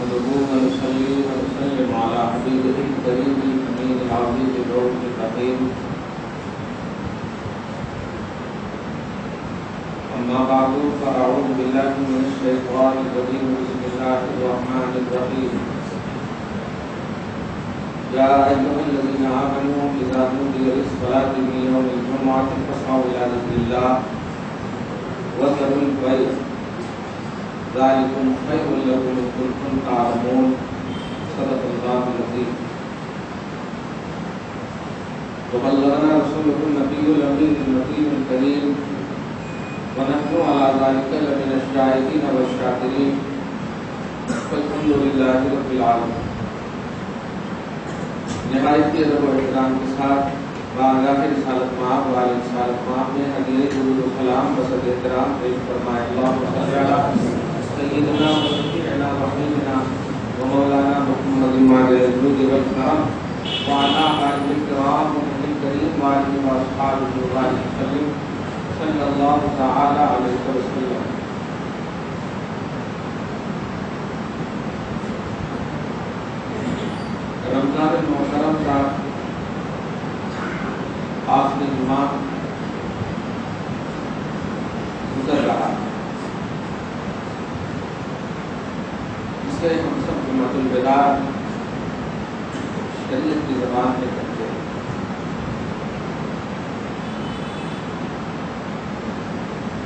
نحمده ونصلي ونسلم على حبيبه الكريم الأمين العزيز الرؤوف الرحيم. أما بعد فأعوذ بالله من الشيطان الرجيم. بسم الله الرحمن الرحيم. يا أيها الذين آمنوا إذا نودي للصلاة من يوم الجمعة فاسعوا إلى ذكر الله وذروا البيع ذلكم خير لكم إن كنتم تعلمون. صدق الله العظيم. وبلغنا رسوله النبي الأمين المكين الكريم ونحن على ذلك لمن الشاهدين والشاكرين والحمد لله رب العالمين. نہایت ادب و احترام کے ساتھ بارگاہ رسالت مآب والد رسالت مآب میں حدیث درود و سلام بسط احترام پیش فرمائے. اللہم صلی علی سیدنا و شفیعنا و حبیبنا و مولانا محمد ماجد الجود والکرم وعلی آلہ الکرام و نبی الکریم وآلہ واصحابہ وسلم صلی اللہ تعالی علیہ وسلم. رمضان المحترم کا آخری جمعہ گزر رہا ہے، جسے ہم سب جمعۃ الوداع شریعت کی زبان میں کہتے ہیں.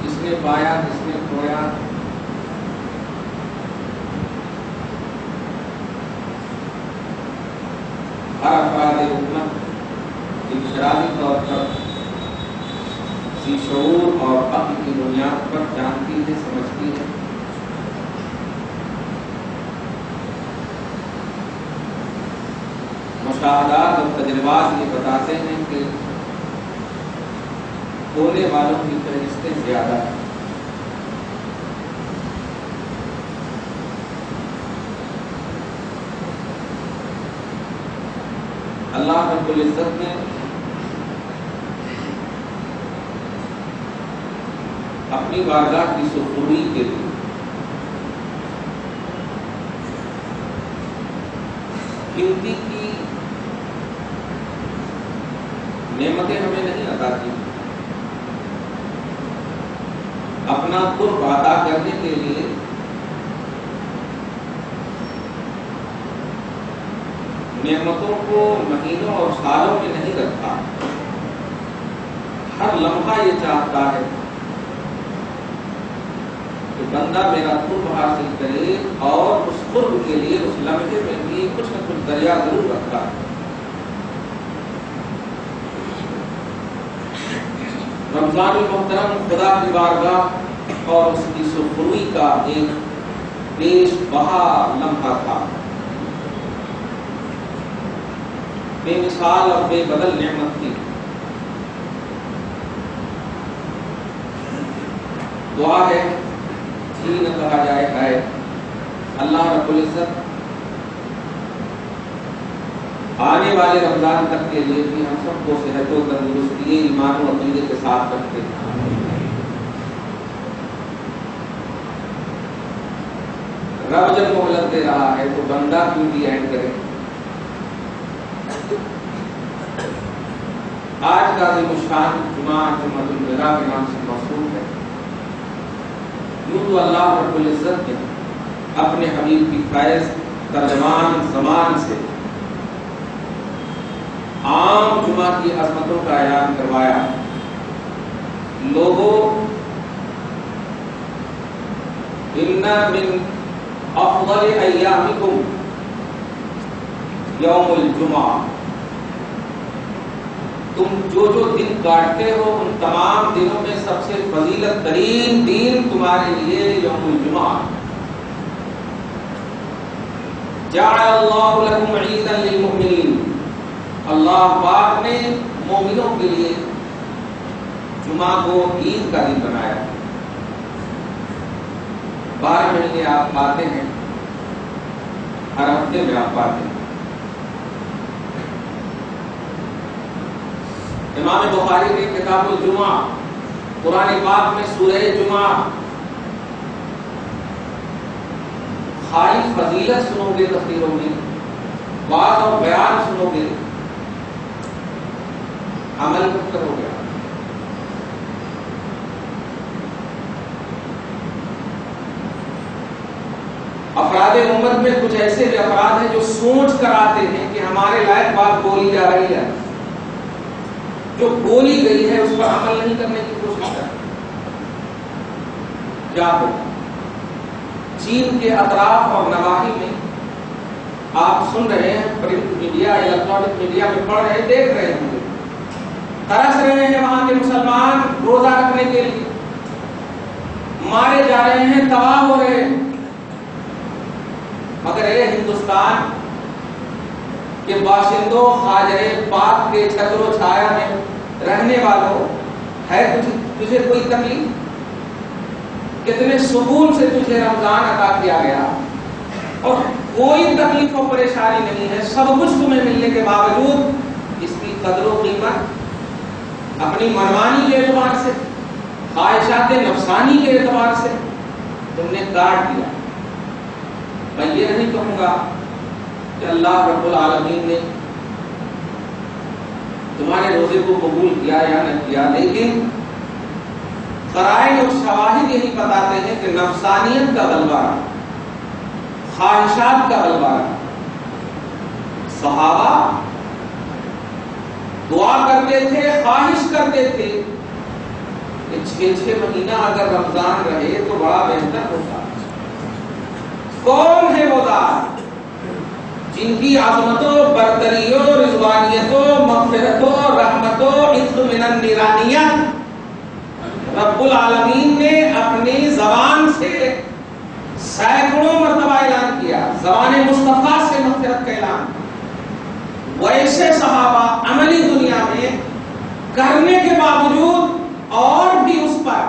جس نے پایا جس نے کھویا ہر افراد امت انفرادی طور پر ذی شعور اور عقل کی بنیاد پر جانتی ہے، سمجھتی ہے. مشاہدات اور تجربات یہ بتاتے ہیں کہ ہونے والوں کی فہرستیں زیادہ ہیں. اللہ رب العزت نے اپنی بارگاہ کی سرخروئی کے لیے قیمتی کی نعمتیں ہمیں نہیں عطا کی. اپنا قرب عطا کرنے کے لیے نعمتوں کو مہینوں اور سالوں میں نہیں رکھتا. ہر لمحہ یہ چاہتا ہے کہ بندہ میرا قرب حاصل کرے، اور اس قرب کے لیے اس لمحے میں بھی کچھ نہ کچھ دریا ضرور رکھتا ہے. رمضان المحترم خدا کی بارگاہ اور اس کی سرخروئی کا ایک پیش بہا لمحہ تھا. بے مثال اور بے بدل نعمت تھی. دعا ہے ہی نہ کہا جائے ہے. اللہ رب العزت آنے والے رمضان تک کے لیے بھی ہم سب کو صحت و تندرستی ایمان و عقیدے کے ساتھ رکھتے ہیں. رب جب مہلت دے رہا ہے تو بندہ کیوں بھی اینڈ کرے. آج کا عظیم الشان جمعہ جمعۃ الوداع کے نام سے موصول ہے. یوں تو اللہ رب العزت نے اپنے حبیب کی فیض ترجمان زمان سے عام جمعہ کی عظمتوں کا اعلان کروایا. لوگوں ان من افضل ایامکم یوم الجمعہ، تم جو دن کاٹتے ہو ان تمام دنوں میں سب سے فضیلت ترین دن تمہارے لیے یوم الجمعہ. جعل اللہ لکم عیدا للمؤمنین، اللہ پاک نے مومنوں کے لیے جمعہ کو عید کا دن بنایا. 12 مہینے آپ پاتے ہیں، ہر ہفتے میں آپ پاتے ہیں. امام بخاری نے کتاب الجمعہ قرآن پاک میں سورہ جمعہ خالی فضیلت سنو گے تقریروں میں، بات اور بیان سنو گے، عمل کب کرو گے؟ افراد امت میں کچھ ایسے بھی افراد ہیں جو سوچ کر آتے ہیں کہ ہمارے لائق بات بولی جا رہی ہے، جو بولی گئی ہے اس پر عمل نہیں کرنے کی کوشش کرتے۔ کیا ہو چین کے اطراف اور نواحی میں آپ سن رہے ہیں، پرنٹ میڈیا الیکٹرانک میڈیا میں پڑھ رہے ہیں، دیکھ رہے ہیں، ترس رہے ہیں وہاں کے مسلمان روزہ رکھنے کے لیے، مارے جا رہے ہیں، تباہ ہو رہے ہیں۔ مگر اے ہندوستان کے باشندوں، خاجر پاک کے چھتر و چھایا میں رہنے والوں، ہے تجھے کوئی تکلیف؟ کتنے سکون سے تجھے رمضان عطا کیا گیا اور کوئی تکلیف و پریشانی نہیں ہے، سب کچھ تمہیں ملنے کے باوجود اس کی قدر و قیمت اپنی منمانی کے اعتبار سے، خواہشات نفسانی کے اعتبار سے تم نے کاٹ دیا۔ میں یہ نہیں کہوں گا کہ اللہ رب العالمین نے تمہارے روزے کو قبول کیا یا نہ کیا، لیکن قرائن اور شواہد یہی بتاتے ہیں کہ نفسانیت کا غلبہ، خواہشات کا غلبہ۔ صحابہ دعا کرتے تھے، خواہش کرتے تھے کہ 6 مہینہ اگر رمضان رہے تو بڑا بہتر ہوتا۔ کون ہے وہ ذات جن کی عظمتوں، برتریوں، رضوانیتوں، مغفرتوں، رحمتوں، عزت من النیرانیت رب العالمین نے اپنی زبان سے سینکڑوں مرتبہ اعلان کیا، زبان مصطفیٰ سے مغفرت کا اعلان؟ ویسے صحابہ عملی دنیا میں کرنے کے باوجود اور بھی اس پر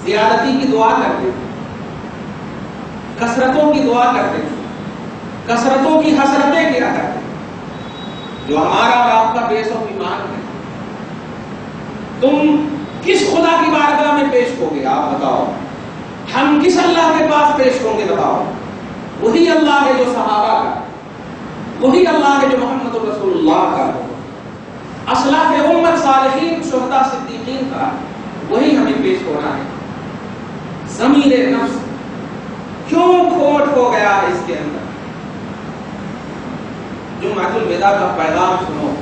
زیادتی کی دعا کرتے تھے، کثرتوں کی دعا کرتے تھے، کثرتوں کی حسرتیں کیا کرتے تھے۔ جو ہمارا اور آپ کا بیس اور ایمان ہے، تم کس خدا کی بارگاہ میں پیش ہوگے؟ آپ بتاؤ، ہم کس اللہ کے پاس پیش ہوں گے؟ بتاؤ۔ وہی اللہ ہے جو صحابہ کا، وہی اللہ ہے جو محمد رسول اللہ کا، اسلاف امت صالحین، شہداء، صدیقین کا، وہی ہمیں پیش ہونا ہے۔ ضمیر نفس کیوں کھوٹ ہو گیا ہے اس کے اندر؟ جمعۃ الوداع کا پیغام سنو،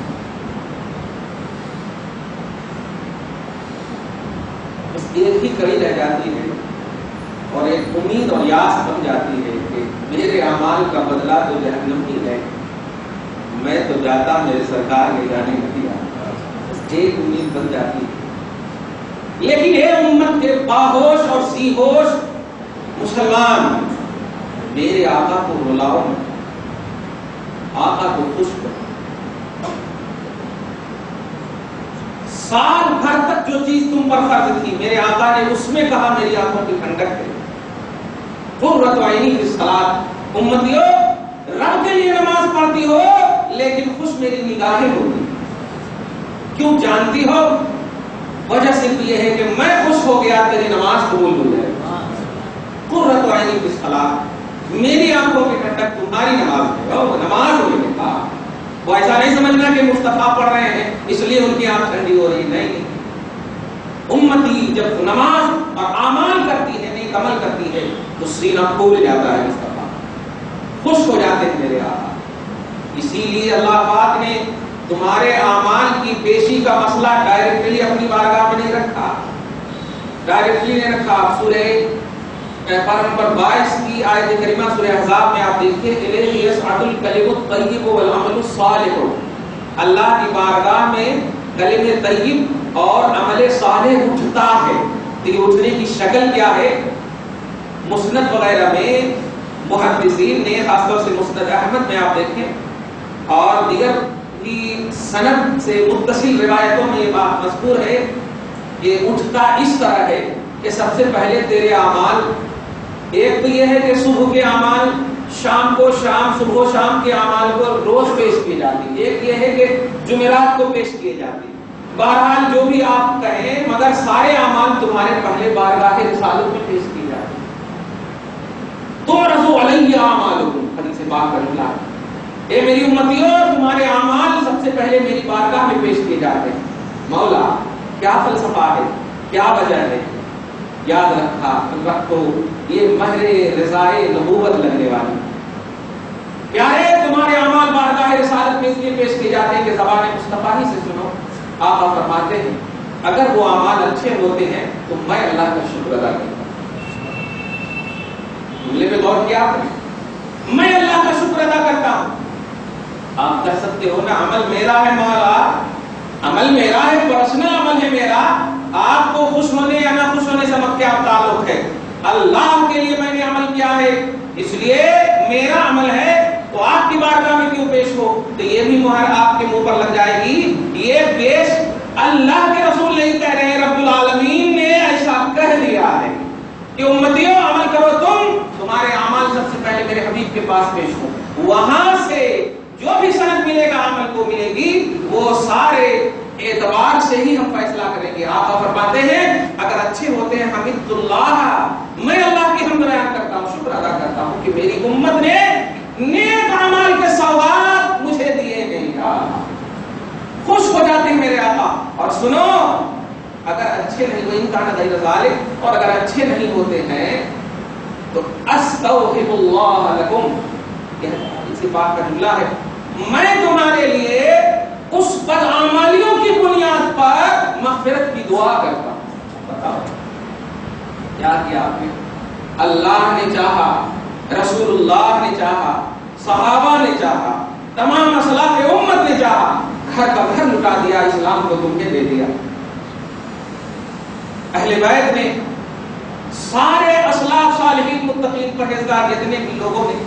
بس ایک ہی کڑی رہ جاتی ہے اور ایک امید اور یاس بن جاتی ہے کہ میرے اعمال کا بدلہ تو جہنم ہی ہے، میں تو جاتا میرے سرکار کے جانے نہیں آتا، بس ایک امید بن جاتی ہے۔ لیکن اے امت کے باہوش اور سی ہوش مسلمان، میرے آقا کو رلاؤ، آقا کو خوش کرو۔ سال بھر تک جو چیز تم پر فرض تھی، میرے آقا نے اس میں کہا میری آنکھوں کی ٹھنڈک ہے۔ قرۃ عینی فی الصلاۃ، امتیو رب کے لیے نماز پڑھتی ہو لیکن خوش میری نگاہیں ہوتی، کیوں جانتی ہو؟ وجہ صرف یہ ہے کہ میں خوش ہو گیا، تیری نماز قبول ہو جائے۔ قرۃ عینی فی الصلاۃ، میری آنکھوں کی ٹھنڈک تمہاری نماز ہے۔ نماز ہو گئی، وہ ایسا نہیں سمجھنا کہ مصطفیٰ پڑھ رہے ہیں اس لیے ان کی آنکھ ٹھنڈی ہو رہی، نہیں۔ امتی جب نماز اور اعمال کرتی ہے، نیک عمل کرتی ہے، تو سینہ کھول جاتا ہے، مصطفیٰ خوش ہو جاتے ہیں میرے آقا۔ اسی لیے اللہ پاک نے تمہارے اعمال کی پیشی کا مسئلہ ڈائریکٹلی اپنی بارگاہ میں نہیں رکھا، ڈائریکٹلی نہیں رکھا۔ سورہ پارہ نمبر 22 کی آیت کریمہ سورہ احزاب میں آپ دیکھیں، الیہ یصعد الکلم الطیب والعمل الصالح، اللہ کی بارگاہ میں کلمہ طیب اور عمل صالح اٹھتا ہے۔ تو یہ اٹھنے کی شکل کیا ہے؟ مسند وغیرہ میں محدثین نے، خاص طور سے مسند احمد میں آپ دیکھیں اور دیگر کی سند سے متصل روایتوں میں یہ بات مذکور ہے کہ اٹھتا اس طرح ہے کہ سب سے پہلے تیرے اعمال، ایک تو یہ ہے کہ صبح کے اعمال شام کو، صبح و شام کے اعمال کو روز پیش کی جاتی، ایک یہ ہے کہ جمعرات کو پیش کیے جاتے۔ بہرحال جو بھی آپ کہیں، مگر سارے اعمال تمہارے پہلے بارگاہ رسالت میں پیش کی جاتی۔ تو رسول علیہ پاک کا جملہ ہے. اے میری امتیوں، تمہارے اعمال سب سے پہلے میری بارگاہ میں پیش کیے جاتے ہیں. مولا کیا فلسفہ ہے، کیا وجہ ہے؟ یاد رکھو یہ مہر رضائے نبوت لگنے والی. پیارے تمہارے اعمال بارگاہ رسالت میں اس لیے پیش کیے جاتے ہیں کہ زبان مصطفیٰ ہی سے سنو. آپ فرماتے ہیں اگر وہ اعمال اچھے ہوتے ہیں تو میں اللہ کا شکر ادا کرتا ہوں. جملے پہ غور کیا آپ نے؟ میں اللہ کا شکر ادا کرتا ہوں. آپ کہہ سکتے ہو نا عمل میرا ہے مولا، عمل میرا ہے، پرسنل عمل ہے میرا. آپ کو خوش ہونے یا نہ خوش ہونے سے مت کیا تعلق ہے؟ اللہ کے لیے میں نے عمل کیا ہے، اس لیے میرا عمل ہے تو آپ کی بارگاہ میں کیوں پیش ہو؟ تو یہ بھی مہر آپ کے منہ پر لگ جائے گی. یہ پیش اللہ کے رسول نہیں کہہ رہے ہیں، رب العالمین نے ایسا کہہ دیا ہے کہ امتیوں عمل کرو، تمہارے اعمال سب سے پہلے میرے حبیب کے پاس پیش ہو. وہاں سے جو بھی سند ملے گا عمل کو ملے گی، وہ سارے اعتبار سے ہی ہم فیصلہ کریں گے. آپ فرماتے ہیں اگر اچھے ہوتے ہیں حمید اللہ، میں اللہ کی حمد بیان کرتا ہوں، شکر ادا کرتا ہوں کہ میری امت نے نیک اعمال کے سوغات مجھے دیے ہیں. خوش ہو جاتے ہیں میرے آقا. اور سنو اگر اچھے نہیں ہوئے انکان غیر ذالک، اور اگر اچھے نہیں ہوتے ہیں تو استغفر اللہ لکم، یہ اسی پاک کا جملہ ہے، میں تمہارے لیے اس بدعمالیوں کی بنیاد پر مغفرت کی دعا کرتا ہوں. بتاؤ کیا کیا آپ نے؟ اللہ نے چاہا، رسول اللہ نے چاہا، صحابہ نے چاہا، تمام اسلاف امت نے چاہا، گھر کا گھر لٹا دیا، اسلام کو تمہیں دے دیا. اہل بیت نے، سارے اسلاف صالحین متقین پرہیزگار جتنے بھی لوگوں نے،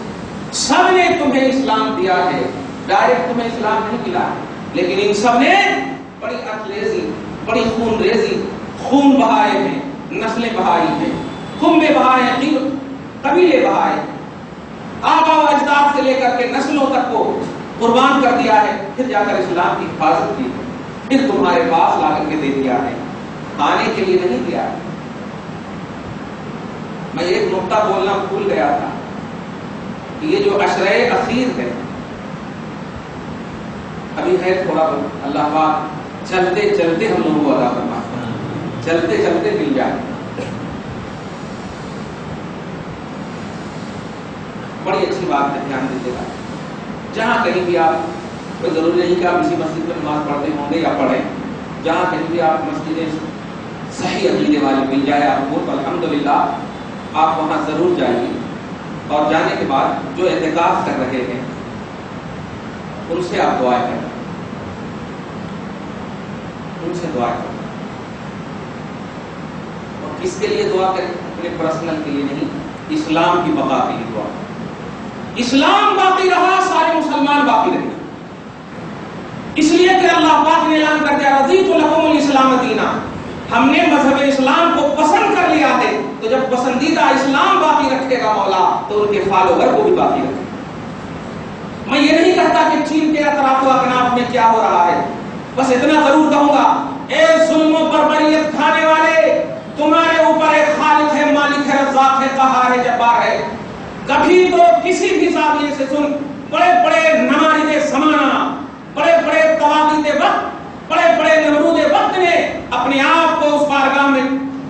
سب نے تمہیں اسلام دیا ہے. ڈائریکٹ تمہیں اسلام نہیں ملا، لیکن ان سب نے بڑی اخلیزی، بڑی خون ریزی، خون بہائے ہیں، نسلیں بہائی ہیں، کنبے بہائے ہیں، قبیلے بہائے، آبا و اجداد سے لے کر کے نسلوں تک کو قربان کر دیا ہے. پھر جا کر اسلام کی حفاظت کی، پھر تمہارے پاس لا کر کے دے دیا ہے، کھانے کے لیے نہیں دیا. میں ایک نقطہ بولنا بھول گیا تھا، یہ جو عشرہ اخیر ہے ابھی ہے تھوڑا بہت، اللہ پاک چلتے چلتے ہم لوگوں کو عطا فرمائے، چلتے چلتے مل جائے. بڑی اچھی بات ہے، دھیان دیجیے گا. جہاں کہیں بھی آپ، کوئی ضروری نہیں کہ آپ اسی مسجد میں نماز پڑھتے ہوں گے یا پڑھیں، جہاں کہیں بھی آپ مسجدیں صحیح عقیدے والی مل جائے آپ کو تو الحمدللہ آپ وہاں ضرور جائیے. اور جانے کے بعد جو اعتکاف کر رہے ہیں ان سے آپ دعائیں کریں، ان سے دعائیں کریں. اور کس کے لیے دعا کریں؟ اپنے پرسنل کے لیے نہیں، اسلام کی بقا کے لیے دعا. اسلام باقی رہا، سارے مسلمان باقی رہے. اس لیے کہ اللہ پاک نے اعلان کر دیا رضیت لکم الاسلام دینا، ہم نے مذہب اسلام کو پسند کر لیا ہے. تو جب پسندیدہ اسلام باقی رکھے گا مولا تو ان کے فالوور کو بھی باقی رکھے گا. میں یہ نہیں کہتا کہ چین کے اطراف و اکناف میں کیا ہو رہا ہے، بس اتنا ضرور کہوں گا اے ظلم و بربریت کھانے والے، تمہارے اوپر ایک خالق ہے، مالک ہے، رزاق ہے، قہار ہے، جبار ہے. کبھی تو کسی بھی زاویے سے سن، بڑے بڑے نمارد زمانہ، بڑے بڑے طواغیت وقت، بڑے بڑے نمرود وقت نے اپنے آپ کو اس بارگاہ میں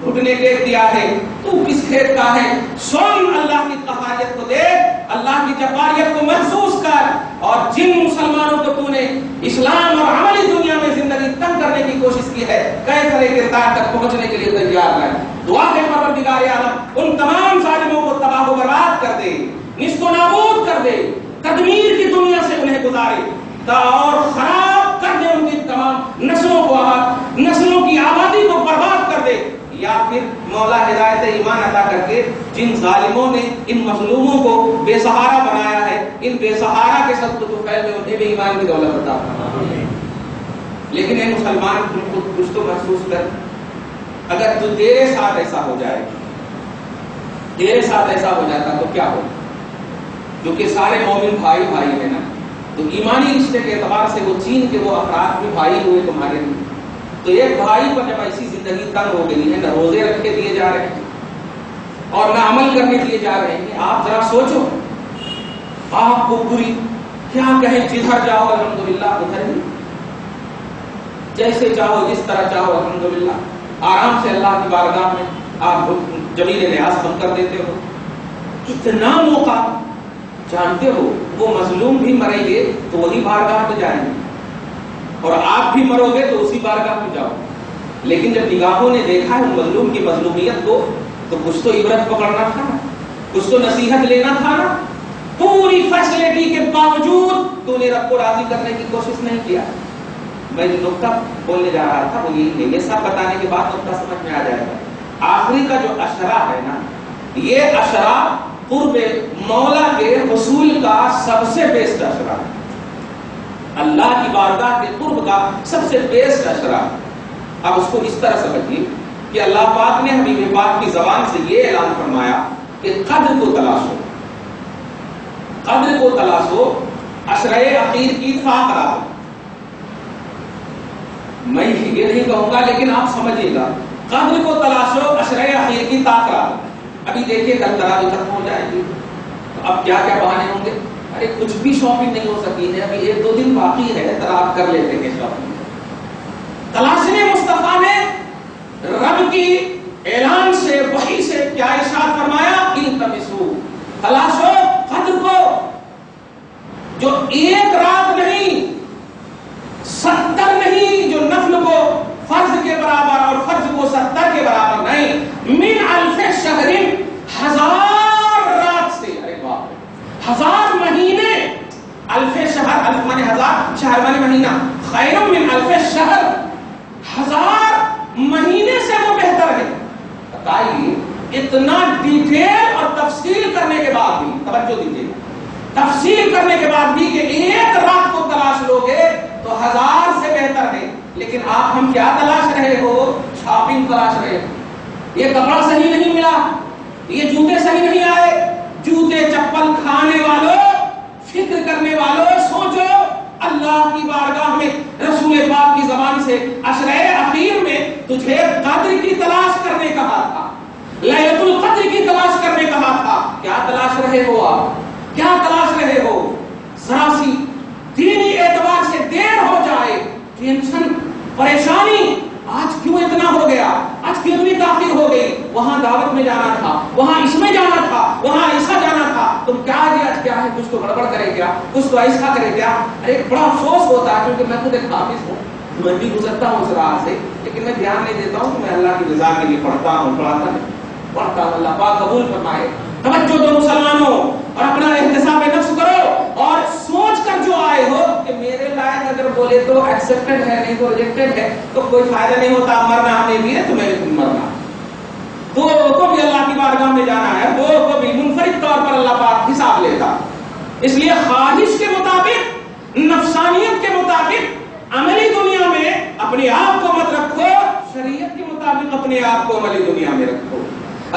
گھٹنے ٹیک دیا ہے. تو کس کھیت کا ہے؟ سن اللہ کی قہاریت کو دیکھ، اللہ کی جباریت کو محسوس کر. اور جن مسلمانوں کو تو نے اسلام اور عملی دنیا میں زندگی تنگ کرنے کی کوشش کی ہے، کئی طرح کے کردار تک پہنچنے کے لیے تیار ہے. دعا ہے پروردگار عالم ان تمام ظالموں کو تباہ و برباد کر دے، نیست و نابود کر دے، تدمیر کی دنیا سے انہیں گزارے اور خراب کر دے ان کی تمام نسلوں کو، نسلوں کی آبادی کو برباد کر دے. یا پھر مولا ہدایت ایمان عطا کر کے جن ظالموں نے ان مظلوموں کو بے سہارا بنایا ہے، ان بے سہارا کے سب تو خیر میں انہیں بھی ایمان کی دولت عطا فرما. لیکن اے مسلمان تم خود کچھ تو محسوس کر، اگر تو تیرے ساتھ ایسا ہو جائے، تیرے ساتھ ایسا ہو جاتا تو کیا ہو؟ جو کہ سارے مومن بھائی بھائی ہیں نا، تو ایمانی رشتے کے اعتبار سے وہ چین کے وہ افراد بھی بھائی ہوئے تمہارے لیے. تو ایک بھائی پر جب ایسی زندگی تنگ ہو گئی ہے، نہ روزے رکھے دیے جا رہے ہیں اور نہ عمل کرنے دیے جا رہے ہیں، آپ ذرا سوچو آپ کو پوری کیا کہیں، جدھر جاؤ الحمدللہ ادھر ہی، جیسے چاہو جس طرح چاہو الحمدللہ، آرام سے اللہ کی بارگاہ میں آپ جمیل نیاز بن کر دیتے ہو. کتنا موقع، جانتے ہو وہ مظلوم بھی مریں گے تو وہی بارگاہ پہ جائیں گے، اور آپ بھی مرو گے تو اسی بارگاہ پہ جاؤ. لیکن جب نگاہوں نے دیکھا ہے مظلوم کی مظلومیت کو تو کچھ تو عبرت پکڑنا تھا، کچھ تو نصیحت لینا تھا نا. پوری فیسلٹی کے باوجود تو نے رب کو راضی کرنے کی کوشش نہیں کیا. میں جو نقطہ بولنے جا رہا تھا وہ یہی ہے، یہ سب بتانے کے بعد نقطہ سمجھ میں آ جائے گا. آخری کا جو اشرا ہے نا، یہ اشرا قرب مولا کے حصول کا سب سے بیسٹ اشرا ہے، اللہ کی بارگاہ کے قرب کا سب سے بیسٹ اشرا. اب اس کو اس طرح سمجھیے کہ اللہ پاک نے حبیب پاک کی زبان سے یہ اعلان فرمایا کہ قدر کو تلاشو، قدر کو تلاشو، عشرۂ اخیر کی اتفاق کرا. میں یہ نہیں کہوں گا لیکن آپ سمجھیے گا، قدر کو تلاشو، عشرۂ اخیر کی طاقت. ابھی دیکھیے کل تراویح ختم ہو جائے گی تو اب کیا کیا بہانے ہوں گے، ارے کچھ بھی شاپنگ نہیں ہو سکی ہے، ابھی 1-2 دن باقی ہے، آپ کر لیتے ہیں شاپنگ. تلاشنے مصطفیٰ نے رب کی اعلان سے، وحی سے کیا ارشاد فرمایا، التمسو، تلاشو قدر کو، جو ایک رات نہیں، 70 نہیں، جو نفل کو فرض کے برابر اور فرض کو 70 کے برابر نہیں، من الف شہر، 1000 رات سے، ارے باپ، 1000 مہینے، الف شہر، الف مانے 1000، شہر مانے مہینہ، خیر من الف شہر، 1000 مہینے سے وہ بہتر ہے. بتائیے اتنا ڈیٹیل اور تفصیل کرنے کے بعد بھی، توجہ دیجیے، تفصیل کرنے کے بعد بھی کہ ایک رات کو تلاش لوگے تو 1000 سے بہتر ہے. لیکن آپ ہم کیا تلاش رہے ہو، شاپنگ تلاش رہے ہو. یہ کپڑا صحیح نہیں ملا، یہ جوتے صحیح نہیں آئے، جوتے چپل کھانے والوں، فکر کرنے والوں، سوچو اللہ کی بارگاہ میں رسول پاک کی زبان سے عشرۂ اخیر میں تجھے قدر کی تلاش کرنے کہا تھا، لیلۃ القدر کی تلاش کرنے کہا تھا. کیا تلاش رہے ہو آپ، کیا تلاش رہے ہو؟ ذرا سی دینی اعتبار سے دیر ہو جائے، ٹینشن، پریشانی، آج کیوں اتنا ہو گیا، آج کیوں اتنی تاخیر ہو گئی، وہاں دعوت میں جانا تھا، وہاں اس میں جانا تھا، وہاں ایسا جانا تھا، تم کیا آج کیا ہے، کچھ تو گڑبڑ کرے کیا، کچھ تو ایسا کرے کیا. ارے بڑا افسوس ہوتا ہے، کیونکہ میں خود ایک حافظ ہوں، میں بھی گزرتا ہوں اس راہ سے، لیکن میں دھیان نہیں دیتا ہوں کہ میں اللہ کی رضا کے لیے پڑھتا ہوں، پڑھتا ہوں. اللہ پاک قبول فرمائے. توجہ دو مسلمانوں، اور اپنا احتساب نفس کرو اور سوچ کر جو آئے ہو کہ میرے لائق اگر بولے تو ایکسپٹڈ ہے، نہیں تو ریجیکٹڈ ہے، تو کوئی فائدہ نہیں ہوتا، مرنا ہمیں بھی ہے، تمہیں بھی مرنا، دو کو بھی اللہ کی بارگاہ میں جانا ہے، دو کو بھی منفرد طور پر اللہ پاک حساب لیتا. اس لیے خواہش کے مطابق، نفسانیت کے مطابق عملی دنیا میں اپنے آپ کو مت رکھو، شریعت کے مطابق اپنے آپ کو عملی دنیا میں رکھو،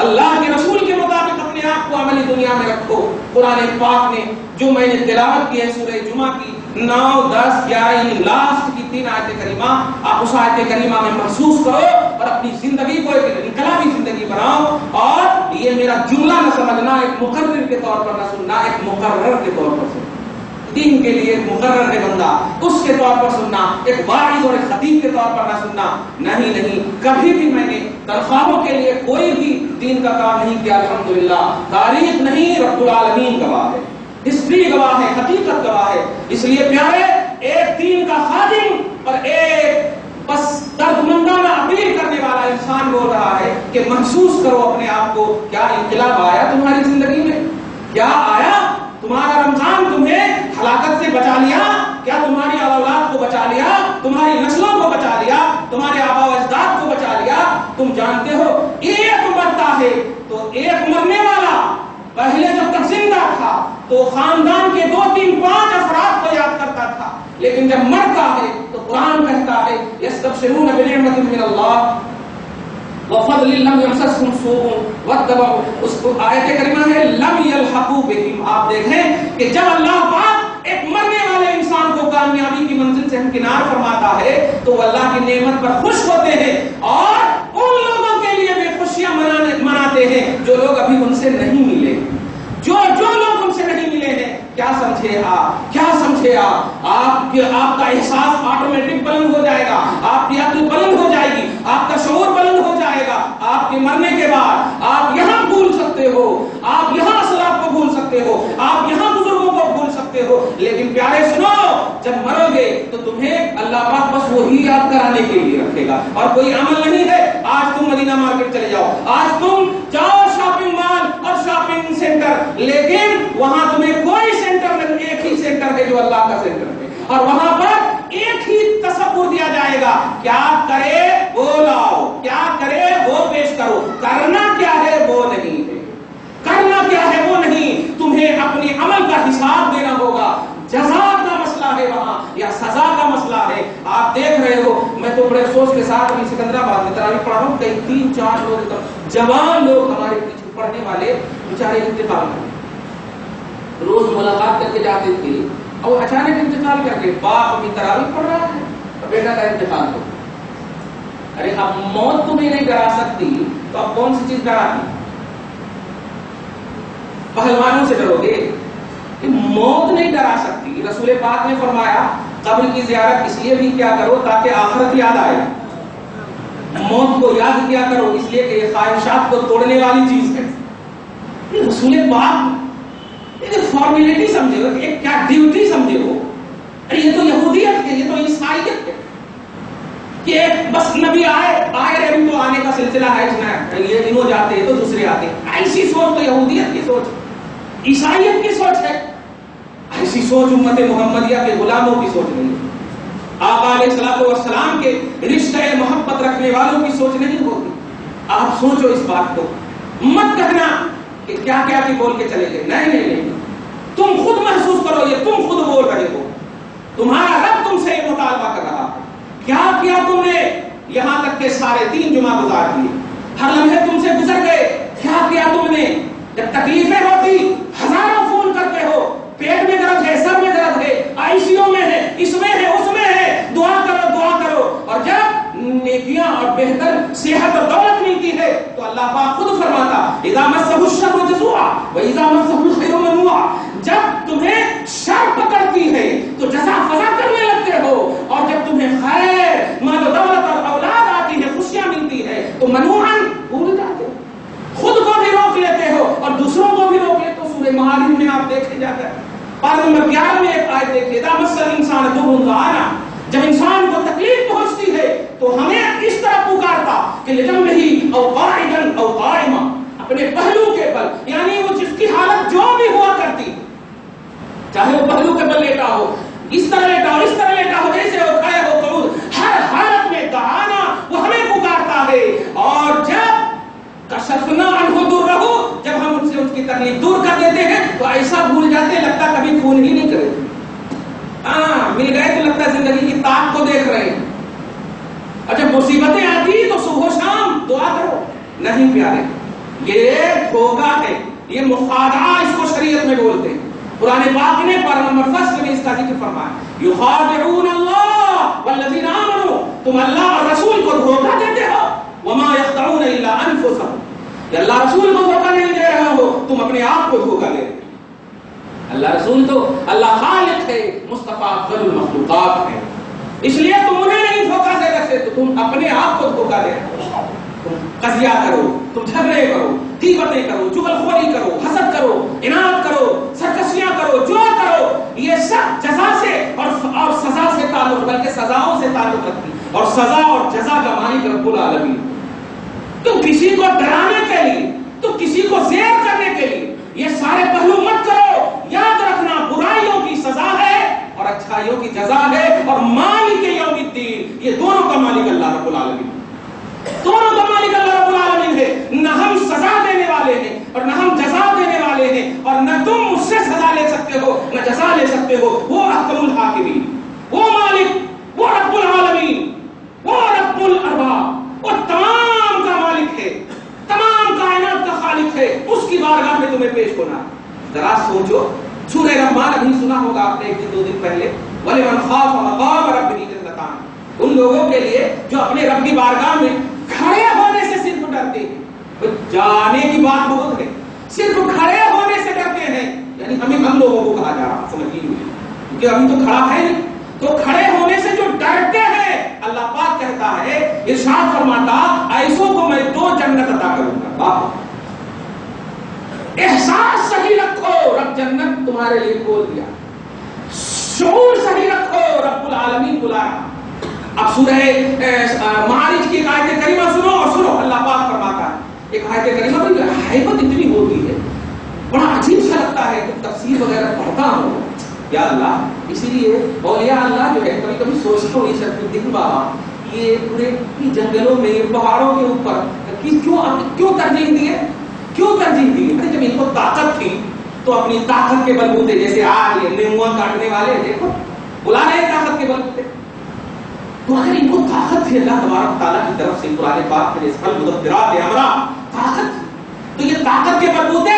اللہ کے رسول کے مطابق اپنے آپ کو عملی دنیا میں رکھو. قرآن پاک نے جو میں نے تلاوت کی ہے سورہ جمعہ کی 9، 10، 11 لاسٹ کی 3 آیت کریمہ، آپ اس آیت کریمہ میں محسوس کرو اور اپنی زندگی کو ایک انقلابی زندگی بناؤ. اور یہ میرا جملہ نہ سمجھنا، ایک مقرر کے طور پر نہ سننا، ایک مقرر کے طور پر سننا. دین کے لیے مقرر ہے بندہ، اس کے طور پر سننا، ایک واعظ اور ایک خطیب کے طور پر نہ سننا. نہیں، کبھی بھی میں نے تنخواہوں کے لیے کوئی بھی دین کا کام نہیں کیا. الحمدللہ تاریخ نہیں، رب العالمین گواہ ہے، ہسٹری گواہ ہے، حقیقت گواہ ہے. اس لیے پیارے، ایک دین کا خادم اور ایک بس دردمندانہ اپیل کرنے والا انسان بول رہا ہے کہ محسوس کرو اپنے آپ کو، کیا انقلاب آیا تمہاری زندگی میں، کیا آیا؟ تمہارا رمضان تمہیں ہلاکت سے بچا لیا کیا؟ تمہاری اولاد کو بچا لیا، تمہاری نسلوں کو بچا لیا، تمہارے آبا و اجداد کو بچا لیا. تم جانتے ہو ایک مرتا ہے تو ایک مرنے والا پہلے جب تک زندہ تھا تو خاندان کے 2، 3، 5 افراد کو یاد کرتا تھا، لیکن جب مرتا ہے تو قرآن کہتا ہے یستبشرون بنعمت من اللہ وفضل لم یمسسہم سوء واتبعوا، اس کو آیت کریمہ ہے لم یلحقوا بہم. آپ دیکھیں کہ جب اللہ پاک ایک مرنے والے انسان کو کامیابی کی منزل سے ہمکنار فرماتا ہے تو وہ اللہ کی نعمت پر خوش ہوتے ہیں اور ان لوگوں کے لیے بھی خوشیاں مناتے ہیں جو لوگ ابھی ان سے نہیں ملے، جو لوگ ان سے نہیں ملے ہیں. کیا سمجھے آپ، کیا سمجھے آپ کا احساس آٹومیٹک بلند ہو جائے گا، آپ کی عقل بلند ہو جائے گی، آپ کا شعور بلند ہو جائے گا. آپ کے مرنے کے بعد آپ یہاں بھول سکتے ہو، آپ یہاں اسلاف کو بھول سکتے ہو، آپ یہاں بزرگوں کو بھول سکتے ہو، لیکن پیارے سنو، جب مرو گے تو تمہیں اللہ پاک بس وہی یاد کرانے کے لیے رکھے گا، اور کوئی عمل نہیں ہے. آج تم مدینہ مارکیٹ چلے جاؤ، آج تم جاؤ شاپنگ مال اور شاپنگ سینٹر، لیکن وہاں تمہیں کوئی سینٹر نہیں، ایک ہی سینٹر ہے جو اللہ کا سینٹر ہے، اور وہاں پر ایک ہی تصور دیا جائے گا، کیا کرے وہ لاؤ، کیا کرے وہ پیش کرو، کرنا کیا ہے وہ نہیں ہے، کرنا کیا ہے وہ نہیں، تمہیں اپنے عمل کا حساب دینا ہوگا. جزا کا مسئلہ ہے وہاں یا سزا کا مسئلہ ہے. آپ دیکھ رہے ہو، میں تو بڑے افسوس کے ساتھ ابھی سکندرآباد میں تراویح پڑھا ہوں، کئی 3-4 لوگ جوان لوگ ہمارے پیچھے پڑھنے والے بیچارے انتقال کر، روز ملاقات کر کے جاتے تھے اور اچانک انتقال کر کے، باپ ابھی تراویح پڑھ رہا ہے اور بیٹا کا انتقال ہو. ارے اب موت تمہیں نہیں ڈرا سکتی تو اب کون سی چیز ڈراتی؟ پہلوانوں سے ڈرو گے؟ موت نہیں ڈرا سکتی. رسول پاک نے فرمایا قبر کی زیارت اس لیے بھی کیا کرو تاکہ آخرت یاد آئے، موت کو یاد کیا کرو اس لیے کہ یہ خواہشات کو توڑنے والی چیز ہے. رسول پاک ایک فارمیلٹی سمجھے ہو، ایک کیا ڈیوٹی سمجھے ہو. یہ تو یہودیت ہے، یہ تو عیسائیت ہے کہ بس نبی آئے ابھی تو آنے کا سلسلہ ہے، یہ انہوں جاتے ہیں تو دوسرے آتے. ایسی سوچ تو یہودیت کی سوچ، عیسائیت کی سوچ ہے. ایسی سوچ امت محمدیہ کے غلاموں کی سوچ نہیں ہے. آقا علیہ الصلوۃ والسلام کے رشتہ محبت رکھنے والوں کی سوچ نہیں ہوتی. آپ سوچو اس بات کو، مت کہنا کہ کیا کیا بھی بول کے چلے گئے. نہیں، تم خود محسوس کرو، یہ تم خود بول رہے ہو، تمہارا رب تم سے مطالبہ کر رہا ہے. کیا کیا تم نے یہاں تک کہ سارے 3 جمعہ گزار دیے، ہر لمحے تم سے گزر گئے. کیا کیا تم نے؟ جب تکلیفیں ہوتی ہزاروں فون کرتے ہو، پیٹ میں درد ہے، سر میں درد ہے، آئی سی یو میں ہے، اس میں ہے، اس میں ہے، دعا کرو دعا کرو. اور جب نیکیاں اور بہتر صحت اور دولت ملتی ہے تو اللہ پاک خود فرماتا اذا مسہ الشر جزوعا واذا مسہ الخیر منوعا. جب تمہیں شر پکڑتی ہے تو جزا فضا کرنے لگتے ہو، اور جب تمہیں خیر مال و دولت اور اولاد آتی ہے، خوشیاں ملتی ہے تو منوعا بھول جاتے ہو، خود کو بھی روک لیتے ہو اور دوسروں کو بھی روک لیتے ہو. سورہ معارج میں آپ دیکھیں جا کر پارہ نمبر 11 میں ایک آیت دیکھیے، اذا مس الانسان ضر دعانا. جب انسان کو تکلیف پہنچتی ہے تو ہمیں اس طرح پکارتا کہ لجنبہ او قاعدا او قائما، اپنے پہلو کے بل، یعنی وہ جس کی حالت جو بھی ہوا کرتی، چاہے وہ پہلو کے بل لیٹا ہو، اس طرح لیٹا ہو، اس طرح لیٹا ہو، جیسے ہو کھڑے ہو قعود، ہر حالت میں دعانا وہ ہمیں پکارتا ہے. اور جب کشفنا عنہ ضرہ، جب ہم ان سے اس کی تکلیف دور کر دیتے ہیں تو ایسا بھول جاتے لگتا کبھی فون ہی نہیں کرے. مل گئے تو لگتا زندگی کی طاق کو دیکھ رہے ہیں. اور جب مصیبتیں آتی تو صبح و شام دعا کرو. نہیں پیارے، یہ دھوکہ ہے، یہ مخادعہ اس کو شریعت میں بولتے ہیں. قرآن پاک نے پارہ نمبر 1 میں اس کا ذکر فرمایا، یخادعون اللہ والذین آمنوا، تم اللہ اور رسول کو دھوکہ دیتے ہو. وما يخدعون الا انفسهم، کہ اللہ رسول کو دھوکہ نہیں دے رہا ہو، تم اپنے آپ کو دھوکہ دے رہے ہو. اللہ رسول تو اللہ خالق ہے، مصطفیٰ افضل المخلوقات ہے، اس لیے تم انہیں نہیں دھوکہ دے رہے تو تم اپنے آپ کو دھوکہ دے رہے ہو. تم قضیہ کرو، تم جھگڑے کرو، غیبتیں کرو، چغلخوری کرو، حسد کرو، اناد کرو، سرکشیاں کرو، جو کرو، یہ سب جزا سے اور سزا سے تعلق، بلکہ سزاؤں سے تعلق رکھتی، اور سزا اور جزا کا مالک رب العالمین. تو کسی کو ڈرانے کے لیے، تو کسی کو زیر کرنے کے لیے یہ سارے پہلو مت کرو. یاد رکھنا برائیوں کی سزا ہے اور اچھائیوں کی جزا ہے، اور مالک یوم الدین، یہ دونوں کا مالک اللہ رب العالمین، دونوں کا مالک اللہ رب العالمین ہے. نہ ہم سزا دینے والے ہیں اور نہ ہم جزا دینے والے ہیں، اور نہ تم مجھ سے سزا لے سکتے ہو نہ جزا لے سکتے ہو. وہ احکم الحاکمین، وہ مالک، وہ رب العالمین، وہ رب الارباب، وہ تمام کا مالک ہے، تمام کائنات کا خالق ہے. اس کی بارگاہ میں تمہیں پیش ہونا. ذرا سوچو، سورہ رحمان ابھی سنا ہوگا آپ نے 1 دن 2 دن پہلے، وَلِمَنْ خَافَ مَقَامَ رَبِّهِ جَنَّتَانِ. ان لوگوں کے لیے جو اپنے رب کی بارگاہ میں کھڑے ہونے سے صرف ڈرتے ہیں. جانے کی بات بہت ہے، صرف کھڑے ہونے سے ڈرتے ہیں. یعنی ہم لوگوں کو کہا جا رہا، سمجھیے، کیونکہ ابھی تو کھڑا ہے نہیں، تو کھڑے ہونے سے جو ڈرتے ہیں اللہ پاک کہتا ہے، ارشاد فرماتا ایسوں کو میں 2 جنت عطا کروں گا۔ واہ، احساس صحیح رکھو، رب جنت تمہارے لیے کھول دیا، شعور صحیح رکھو، رب العالمین بلا رہا۔ اب سورہ معارج کی ایک آیت کریمہ سنو اور سنو، اللہ پاک فرماتا ہے، ایک آیت کریمہ بھی حیبت اتنی ہوتی ہے، بڑا عجیب سا لگتا ہے کہ تفسیر وغیرہ پڑھتا ہوں، یا اللہ، اسی لیے اولیاء اللہ جو ہے کبھی کبھی سوچتا ہوں، یہ دن بابا یہ پورے جنگلوں میں پہاڑوں کے اوپر کیوں ترجیح دی ہے؟ کیوں ترجیح دی؟ ارے جب ان کو طاقت تھی تو اپنی طاقت کے بلبوتے، جیسے آج یہ نیموا کاٹنے والے دیکھو بلا رہے طاقت کے بلبوتے، تو اگر ان کو طاقت تھی اللہ تبارک تعالیٰ کی طرف سے قرآن پاک میں مدبرات امرا طاقت تھی، تو یہ طاقت کے بلبوتے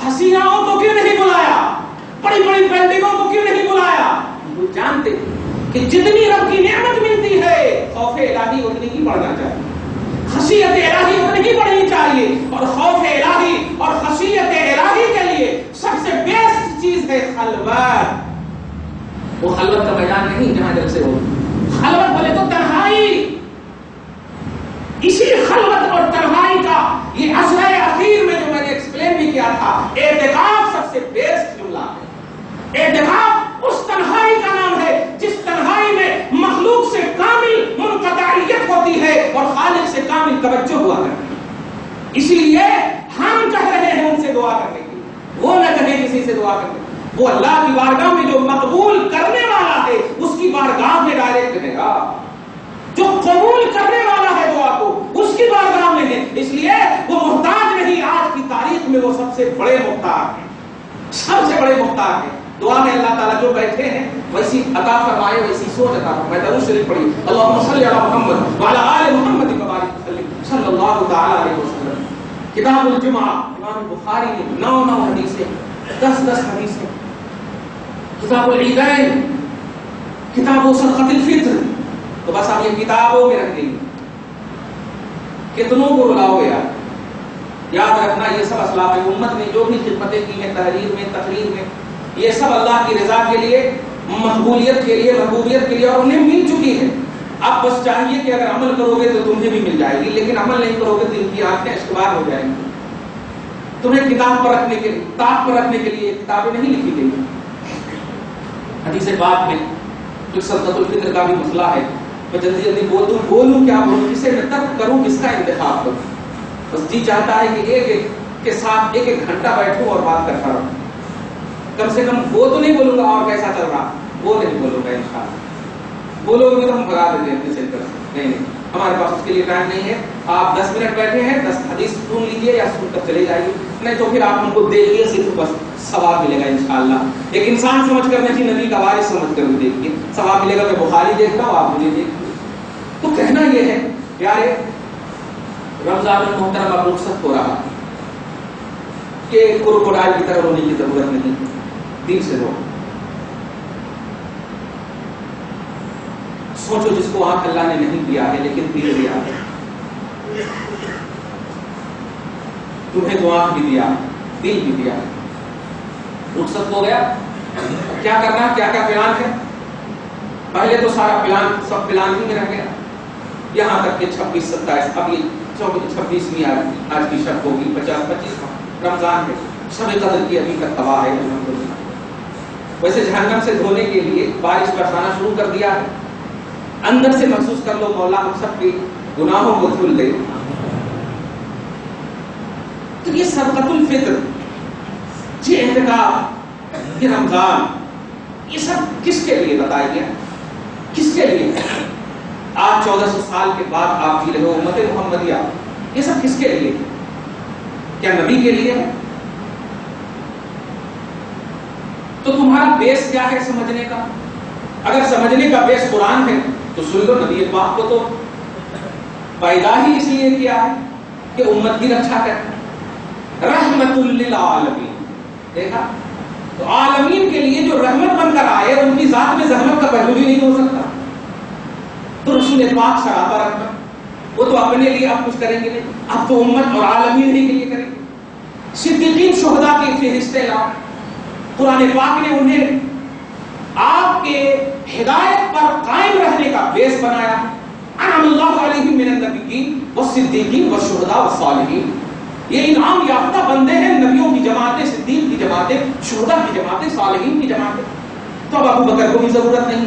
حسیناؤں کو کیوں نہیں بلایا؟ بڑی بڑی بلڈنگوں کو کیوں نہیں بلایا؟ وہ جانتے کہ جتنی رب کی نعمت ملتی ہے خوف الہی اتنی ہی بڑھنا چاہیے، خشیت الہی اتنی ہی بڑھنی چاہیے، اور خوف الہی اور خشیت الہی کے لیے سب سے بیسٹ چیز ہے خلوت۔ وہ خلوت کا میدان نہیں جہاں جلسے ہو، خلوت بولے تو تنہائی، اسی خلوت اور تنہائی کا یہ عشرہ اخیر میں جو میں نے ایکسپلین بھی کیا تھا، اعتکاف سب سے بیسٹ جملہ ہے۔ اعتکاف اس تنہائی کا نام ہے جس تنہائی میں مخلوق سے کامل منقطعیت ہوتی ہے اور خالق سے کامل توجہ ہوا کرتی ہے۔ اسی لیے ہم کہہ رہے ہیں ان سے دعا کرنے کی، وہ نہ کہیں کسی سے دعا کرنے کی، وہ اللہ کی بارگاہ میں جو مقبول کرنے والا ہے اس کی بارگاہ میں ڈائریکٹ ہے گا، جو قبول کرنے والا ہے دعا کو اس کی بارگاہ میں ہے، اس لیے وہ محتاج نہیں، آج کی تاریخ میں وہ سب سے بڑے محتاج ہیں، سب سے بڑے محتاج ہیں۔ دعا میں اللہ تعالیٰ جو بیٹھے ہیں ویسی عطا فرمائے، ویسی سوچ عطا فرمائے۔ درود شریف پڑھیے، اللہم صلی علی محمد وعلی آل محمد وبارک وسلم صلی اللہ تعالی علیہ وسلم۔ کتاب الجمعہ، امام بخاری نے 9 حدیثیں، 10 حدیثیں۔ کتاب العیدین، کتاب صدقۃ الفطر، تو بس اب یہ کتابوں میں رکھ دیں، کتنوں کو رلاؤ یاد رکھنا، یہ سب اسلاف امت نے جو بھی خدمتیں کی ہیں تحریر میں، تقریر میں، یہ سب اللہ کی رضا کے لیے، مقبولیت کے لیے، محبوبیت کے لیے، اور انہیں مل چکی ہے۔ اب بس چاہیے کہ اگر عمل کرو گے تو تمہیں بھی مل جائے گی، لیکن عمل نہیں کرو گے تو ان کی آنکھیں اشکبار ہو جائیں گی۔ تمہیں کتاب پر رکھنے کے لیے، تاپ پر رکھنے کے لیے کتابیں نہیں لکھی گئی۔ حدیث پاک میں کچھ صدقۃ الفطر کا بھی مسئلہ ہے، میں جلدی جلدی بولوں کیا بولوں، کسے میں ترک کروں، کس کا انتخاب کروں؟ بس جی چاہتا ہے کہ ایک کے ساتھ ایک گھنٹہ بیٹھوں اور بات کرتا رہوں، کم سے کم وہ تو نہیں بولوں گا اور کیسا چل رہا، وہ نہیں بولوں گا انشاءاللہ۔ بولو گے تو ہم بھگا دیتے ہیں اپنے سینٹر سے، نہیں، ہمارے پاس اس کے لیے ٹائم نہیں ہے۔ آپ 10 منٹ بیٹھے ہیں، 10 حدیث سن لیجیے یا سن کر چلے جائیے، نہیں تو پھر آپ ہم کو دیکھیے، صرف بس ثواب ملے گا انشاءاللہ۔ ایک انسان سمجھ کر نہیں، نبی کا وارث سمجھ کر دیکھیے، ثواب ملے گا۔ میں بخاری دیکھتا ہوں، آپ مجھے دیکھیے۔ تو کہنا یہ ہے پیارے، رمضان المحترم اب رخصت ہو رہا کہ کروکوڈائل کی طرح رونے کی ضرورت نہیں، دل سے رو۔ سوچو جس کو آنکھ اللہ نے نہیں دیا ہے لیکن دل دیا ہے، تمہیں تو آنکھ بھی دیا، دل بھی دیا، رخصت ہو گیا، کیا کرنا، کیا کیا پلان ہے؟ پہلے تو سارا پلان، سب پلان ہی میں رہ گیا، یہاں تک کہ 26 27 اب یہ 26ویں آج کی شب ہوگی، 50 25 رمضان ہے، شب قدر کی ابھی تک تباہ ہے الحمدللہ۔ ویسے جہنم سے دھونے کے لیے بارش برسانا شروع کر دیا ہے، اندر سے محسوس کر لو مولا ہم سب کے گناہوں کو دھل دے۔ تو یہ صدقۃ الفطر، یہ اعتکاف، یہ رمضان، یہ سب کس کے لیے بتایا گیا؟ کس کے لیے؟ آج 1400 سال کے بعد آپ جی رہے ہو امت محمدیہ، یہ سب کس کے لیے؟ کیا نبی کے لیے ہے؟ تو تمہارا بیس کیا ہے سمجھنے کا؟ اگر سمجھنے کا بیس قرآن ہے تو سن لو، نبی پاک کو تو پیدا ہی اس لیے کیا ہے کہ امت کی رکشا کرے، رحمت للعالمین۔ دیکھا تو عالمین کے لیے جو رحمت بن کر آئے ان کی ذات میں زحمت کا پہلو بھی نہیں ہو سکتا۔ تو رسول پاک سراپا رحمت، وہ تو اپنے لیے اب کچھ کریں گے نہیں، اب تو امت اور عالمین ہی کے لیے کریں گے۔ صدیقین شہداء کی فہرستیں لاؤ، قرآن پاک نے انہیں آپ کے ہدایت پر قائم رہنے کا بیس بنایا. انعم اللہ علیہم من النبیین والصدیقین والشہداء والصالحین. یہ انعام یافتہ بندے ہیں، نبیوں کی جماعتیں، صدیق کی جماعتیں، شہداء کی جماعتیں، صالحین کی جماعتیں. تو اب ابو بکر کو بھی ضرورت نہیں.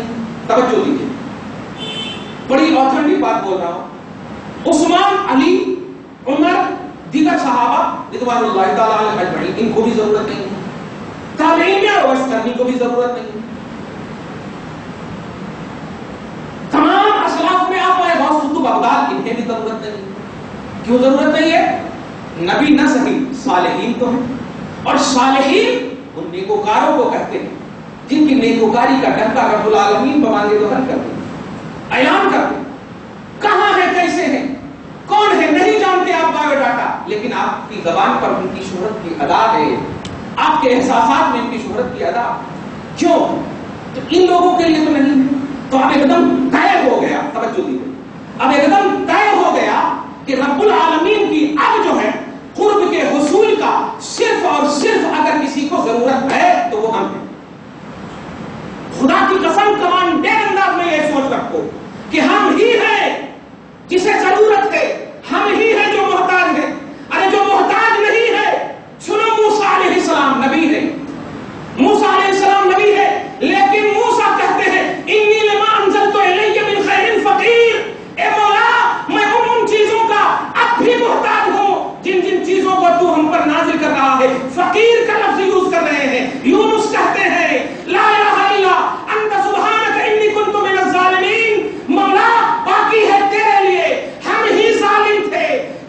توجہ دیجیے، بڑی آتھنٹک بات بول رہا ہوں. عثمان، علی، عمر، دیگر صحابہ رضوان اللہ تعالی علیہم اجمعین، ان کو بھی ضرورت نہیں. تابعین میں اور کرنے کو بھی ضرورت نہیں. تمام اسلاف میں آپ آئے غوث الدین بغداد، انہیں بھی ضرورت نہیں. کیوں ضرورت نہیں ہے؟ نبی نہ صحیح، صالحین تو ہیں، اور صالحین ان نیکوکاروں کو کہتے ہیں جن کی نیکوکاری کا ڈنکا رب العالمین بمانگے تو حل کرتے ہیں، اعلان کرتے ہیں. کہاں ہے، کیسے ہیں، کون ہے نہیں جانتے آپ بایو ڈاٹا، لیکن آپ کی زبان پر ان کی شہرت کی ادا ہے، آپ کے احساسات میں ان کی شہرت کی ادا. کیوں؟ تو ان لوگوں کے لیے تو نہیں ہے. تو اب ایک دم طے ہو گیا، توجہ دیجیے، اب ایک دم طے ہو گیا کہ رب العالمین کی اب جو ہے قرب کے حصول کا صرف اور صرف اگر کسی کو ضرورت ہے تو وہ ہم ہیں. خدا کی قسم کمانڈیر انداز میں یہ سوچ رکھو کہ ہم ہی ہیں جسے ضرورت ہے، ہم ہی ہیں جو محتاج ہے. ارے جو محتاج نہیں ہے، سنو موسیٰ علیہ السلام نبی ہے، موسیٰ علیہ السلام نبی ہے، لیکن موسیٰ کہتے ہیں انی لما انزلت الی من خیر فقیر. اے مولا، میں ان چیزوں کا اب بھی محتاج ہوں جن جن چیزوں کو تو ہم پر نازل کر رہا ہے. فقیر کا لفظ یوز کر رہے ہیں. یونس کہتے ہیں لا الہ الا انت سبحانک انی کنت من الظالمین. مولا باقی ہے تیرے لیے، ہم ہی ظالم تھے.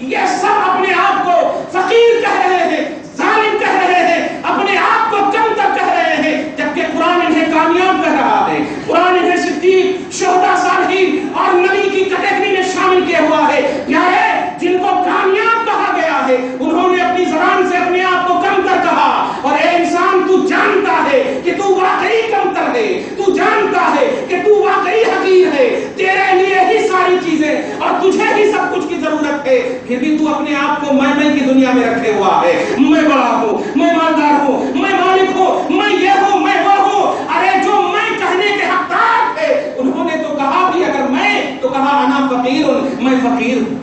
یہ سب اپنے آپ کو فقیر کہہ رہے ہیں، ظالم کہہ رہے ہیں، اپنے آپ کو کم تک کہہ رہے ہیں، جبکہ قرآن انہیں کامیاب کہہ رہا ہے. قرآن انہیں صدیق، شہداء، صالحین اور نبی کی کیٹیگری میں شامل کیا ہوا ہے. پیارے، جن کو کامیاب کہا گیا ہے انہوں نے اپنی زبان سے اپنے آپ کو کم تر کہا. اور اے انسان، تو جانتا ہے کہ تو واقعی کم تر ہے، تو جانتا ہے کہ تو واقعی حقیر ہے، تیرے لیے ہی ساری چیزیں اور تجھے ہی سب کچھ کی ضرورت ہے، پھر بھی تو اپنے آپ کو میں کی دنیا میں رکھے ہوا ہے. میں بڑا ہوں، میں مالدار ہوں، میں مالک ہوں، میں یہ ہوں، میں وہ ہوں. ارے جو میں کہنے کے حقدار تھے انہوں نے تو کہا بھی اگر میں تو کہا انا فقیر، میں فقیر ہوں.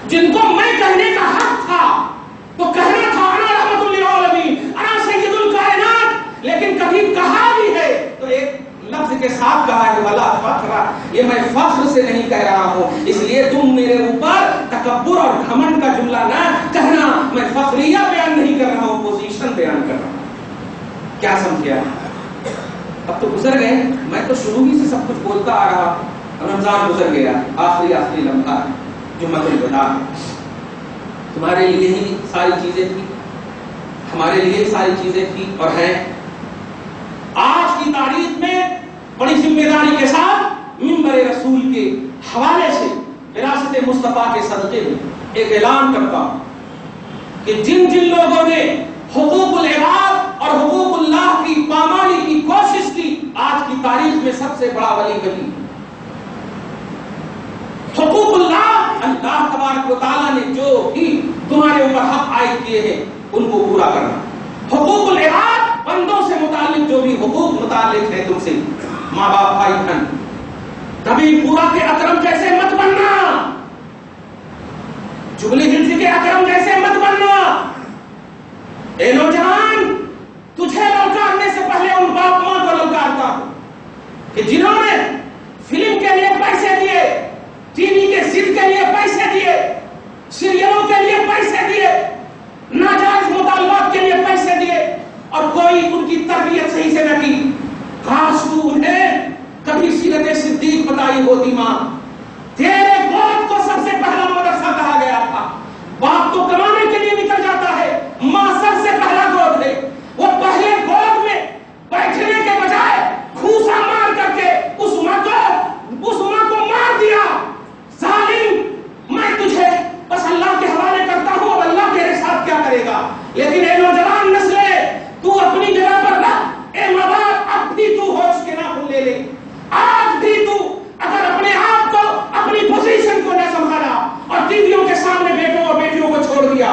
جن کو میں کہنے کا حق تھا تو کہنا تھا انا رحمت للعالمین، انا سید الکائنات، لیکن کبھی کہا بھی ہے تو ایک لفظ کے ساتھ کہا ہے ولا فخر. یہ میں فخر سے نہیں کہہ رہا ہوں، اس لیے تم میرے اوپر تکبر اور گھمنڈ کا جملہ نہ کہنا. میں فخریہ بیان نہیں کر رہا ہوں، پوزیشن بیان کر رہا ہوں. کیا سمجھیا؟ اب تو گزر گئے، میں تو شروع ہی سے سب کچھ بولتا آ رہا. رمضان گزر گیا، آخری لمحہ جمعہ الوداع. تمہارے لیے ہی ساری چیزیں تھی، ہمارے لیے ساری چیزیں تھی اور ہیں. آج کی تاریخ میں بڑی ذمہ داری کے ساتھ منبر رسول کے حوالے سے وراثت مصطفیٰ کے صدقے میں ایک اعلان کرتا ہوں کہ جن جن لوگوں نے حقوق العباد اور حقوق اللہ کی پامالی کی کوشش کی، آج کی تاریخ میں سب سے بڑا ولی وہی. حقوق اللہ، اللہ تبارک و تعالیٰ نے جو بھی تمہارے اوپر حق عائد کیے ہیں ان کو پورا کرنا. حقوق العباد، بندوں سے متعلق جو بھی حقوق متعلق ہے تم سے، ماں باپ، بھائی بہن، کبھی پورا کے اکرم جیسے مت بننا، جبلی ہلز کے اکرم جیسے مت بننا. اے نوجوان، تجھے للکارنے سے پہلے ان باپ ماں کو للکارتا ہوں کہ جنہوں نے فلم کے لیے پیسے دیے، ٹی وی کے سیٹ کے لیے پیسے دیے، سیریلوں کے لیے پیسے دیے، ناجائز مطالبات کے لیے پیسے دیے اور کوئی ان کی تربیت صحیح سے نہ کی. کاش تو انہیں کبھی سیرت صدیق بتائی ہوتی. ماں، تیرے گود کو سب سے پہلا مدرسہ کہا گیا تھا. باپ تو کمانے کے لیے نکل جاتا ہے، ماں سب سے پہلا گود ہے. وہ پہلے گود میں بیٹھنے کے بجائے گھوسا مار کر کے اس ماں کو مار دیا. ظالم، میں تجھے بس اللہ کے حوالے کرتا ہوں، اب اللہ تیرے ساتھ کیا کرے گا. لیکن اے نوجوان نسلیں، تو اپنی جگہ پر رکھ. اے ماں باپ، اب بھی تو ہوش کے ناخن لے لے. آج بھی تو اگر اپنے آپ کو، اپنی پوزیشن کو نہ سنبھالا اور ٹی ویوں کے سامنے بیٹوں اور بیٹیوں کو چھوڑ دیا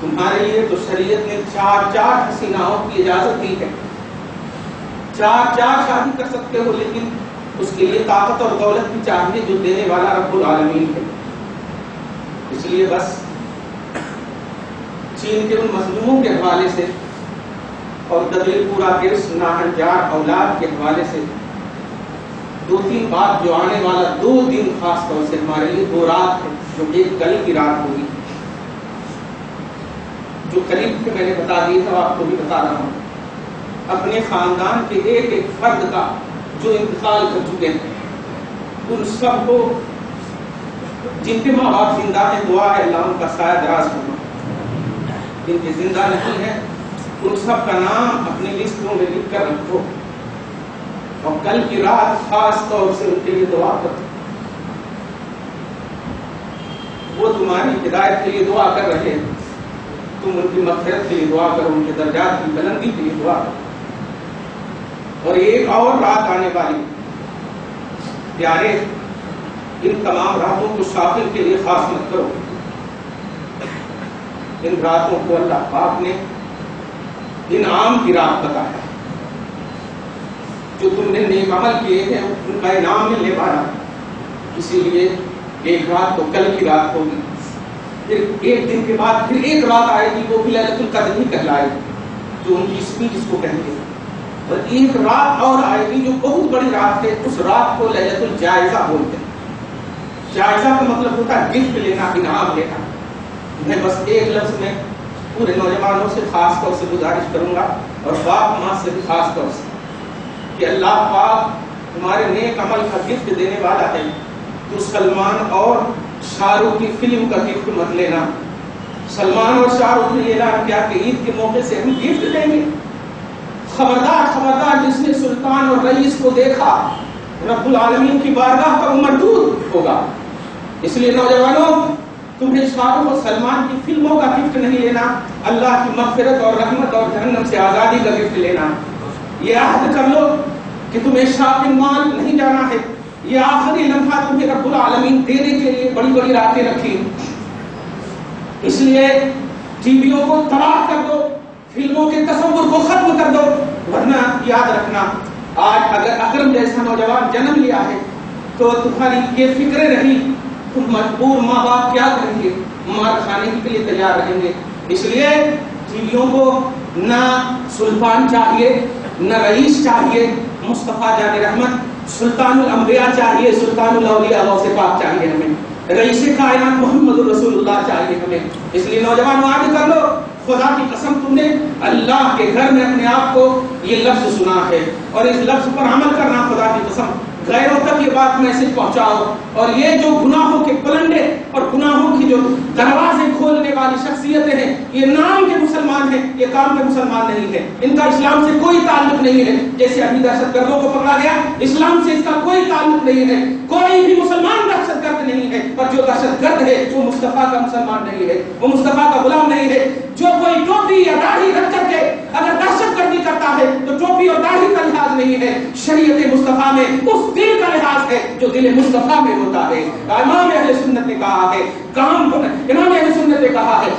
تمہارے لیے تو شریعت نے 4 حسیناؤں کی اجازت دی ہے، 4 شادی کر سکتے ہو، لیکن اس کے لیے طاقت اور دولت بھی چاہیے جو دینے والا رب العالمین ہے۔ اس لیے بس چین کے ان مظلوموں کے حوالے سے اور دبل پورا کے اس ناہنجار اولاد کے حوالے سے 2-3 بات جو آنے والا 2 دن خاص طور سے ہمارے لیے 2 رات ہے، جو ایک کل کی رات ہوگی، جو قریب سے میں نے بتا دی ہے آپ کو بھی بتا رہا ہوں۔ اپنے خاندان کے ایک فرد کا جو انتقال کر چکے ہیں، ان سب کو جن کے ماں باپ زندہ ہیں دعا ہے اللہ ان کا سایہ دراز کرنا، جن کے زندہ نہیں ہیں ان سب کا نام اپنی لسٹوں میں لکھ کر رکھو، اور کل کی رات خاص طور سے ان کے لیے دعا کرو۔ وہ تمہاری ہدایت کے لیے دعا کر رہے ہیں، تم ان کی مغفرت کے لیے دعا کرو، ان کے درجات کی بلندی کے لیے دعا کرو۔ اور ایک اور رات آنے والی پیارے، ان تمام راتوں کو شافل کے لیے خاص مت کرو، ان راتوں کو اللہ پاک نے انعام کی رات بتایا، جو تم نے نیک عمل کیے ہیں ان کا انعام ملنے والا، اسی لیے ایک رات تو کل کی رات ہوگی، پھر ایک دن کے بعد پھر ایک رات آئے گی، وہ بھی لیلۃ القدر ہی کہلائے گی، جو ان کی اسپیچ اس کو کہیں گے، اور ایک رات اور آئے گی جو بہت بڑی رات ہے، اس رات کو لیلۃ الجائزہ بولتے ہیں۔ جائزہ کا مطلب ہوتا ہے گفٹ لینا، انعام لینا۔ میں بس ایک لفظ میں پورے نوجوانوں سے خاص طور سے گزارش کروں گا، اور باپ ماں سے بھی خاص طور سے، کہ اللہ پاک تمہارے نیک عمل کا گفٹ دینے والا ہے، تو سلمان اور شاہ رخ کی فلم کا گفٹ مت لینا۔ سلمان اور شاہ رخ نے اعلان کیا کہ عید کے موقع سے ہم گفٹ دیں گے، خبردار خبردار، جس نے سلطان اور رئیس کو دیکھا رب العالمین کی بارگاہ پر مردود ہوگا۔ اس لیے نوجوانوں، تمہیں شاہ رخ اور سلمان کی فلموں کا گفٹ نہیں لینا، اللہ کی مغفرت اور رحمت اور جہنم سے آزادی کا گفٹ لینا۔ یہ عہد کر لو کہ تمہیں شاپنگ مال نہیں جانا ہے، یہ آخری لمحہ تمہیں رب العالمین دینے کے لیے بڑی بڑی راتیں رکھی، اس لیے ٹی ویوں کو تباہ کر دو، فلموں کے تصور کو ختم کر دو، ورنہ یاد رکھنا آج اگر اکرم جیسا نوجوان جنم لیا ہے تو تمہاری یہ فکریں رہی، تم مجبور ماں باپ کیا کریں گے، مار کھانے کے لیے تیار رہیں گے۔ اس لیے ٹی ویوں کو نہ سلطان چاہیے، نہ رئیس چاہیے، مصطفیٰ جان رحمت سلطان الانبیاء چاہیے، سلطان الاولیاء غوث پاک چاہیے، ہمیں رئیس کائنات محمد رسول اللہ چاہیے ہمیں۔ اس لیے نوجوانوں آج کر لو، خدا کی قسم تم نے اللہ کے گھر میں اپنے آپ کو یہ لفظ سنا ہے، اور اس لفظ پر عمل کرنا، خدا کی قسم غیروں تک یہ بات میسج پہنچاؤ، اور یہ جو گناہوں کے پلندے اور گناہوں کی جو دروازے کھولنے والی شخصیتیں ہیں، یہ نام کے مسلمان ہیں، یہ کام کے مسلمان نہیں ہیں، ان کا اسلام سے کوئی تعلق نہیں ہے۔ جیسے ابھی دہشت گردوں کو پکڑا گیا، اسلام سے اس کا کوئی تعلق نہیں ہے، کوئی بھی مسلمان دہشت گرد نہیں ہے، اور جو دہشت گرد ہے وہ مصطفیٰ کا مسلمان نہیں ہے، وہ مصطفیٰ کا غلام نہیں ہے۔ جو کوئی ٹوپی یا داڑھی رکھ کر کے اگر دہشت گردی کرتا ہے تو ٹوپی اور داڑھی کا لحاظ نہیں ہے، شریعت مصطفیٰ میں اس دل کا لحاظ ہے جو دل مصطفیٰ میں ہوتا ہے۔ امام اہل سنت نے کہا ہے، امام اہل سنت نے کہا ہے،